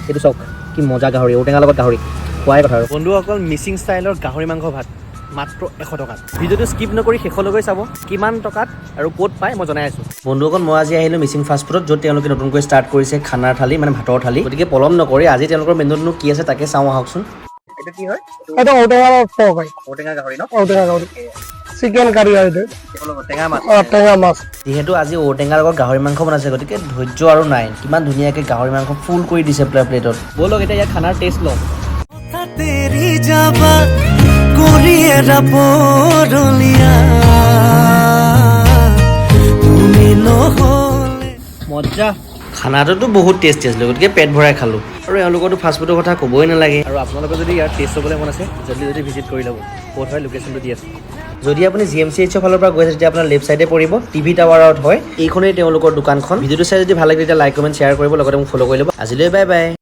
এইটো চাওক কি মজা গাহৰি ঔটেঙাৰ লগত গাহৰি খোৱাই কথা আৰু বন্ধুসকল মিচিং ষ্টাইলৰ গাহৰি মাংস ভাত মাত্ৰ 100 টকাত ভিডিঅ'টো স্কিপ নকৰি শেষলৈকে চাব কিমান টকাত আৰু ক'ত পায় মই জনাই আছোঁ বন্ধুসকল মই আজি আহিলোঁ মিচিং ফাষ্ট ফুডত য'ত তেওঁলোকে নতুনকৈ ষ্টাৰ্ট কৰিছে খানাৰ থালি মানে ভাতৰ থালি গতিকে পলম নকৰি আজি তেওঁলোকৰ মেনুতনো কি আছে তাকে চাওঁ আহকচোন এইটো কি হয় এটা ঔটেঙাৰ ফ্ৰাই হয় ঔটেঙা গাহৰি ন ঔটেঙা গাহৰি চিকেন কাৰী হয় এইটো টেঙা মাছ টেঙা মাছ যিহেতু আজি ঔটেঙাৰ লগত গাহৰি মাংস বনাইছে গতিকে ধৈৰ্য আৰু নাই কিমান ধুনীয়াকৈ গাহৰি মাংস ফুল কৰি দিছে প্লেটত ব'লক এতিয়া ইয়াত খানাৰ টেষ্ট লওঁ মজা খানাটোতো বহুত টেষ্টি আছিলে গতিকে পেট ভৰাই খালোঁ আৰু এওঁলোকৰতো ফাষ্টফুডৰ কথা ক'বই নালাগে আৰু আপোনালোকে যদি ইয়াৰ টেষ্ট ল'বলৈ মন আছে জল্দি ভিজিট কৰি ল'ব ক'ত হয় লোকেশ্যনটো দি আছে যদি আপুনি GMCHৰ ফালৰ পৰা গৈ আছে তেতিয়া আপোনাৰ লেফ্ট ছাইডে পৰিব টিভি টাৱাৰত হয় এইখনেই তেওঁলোকৰ দোকানখন ভিডিঅ'টো চাই যদি ভাল লাগে তেতিয়া লাইক কমেণ্ট শ্বেয়াৰ কৰিব লগতে মোক ফ'ল' কৰি ল'ব আজিলৈ বাই বাই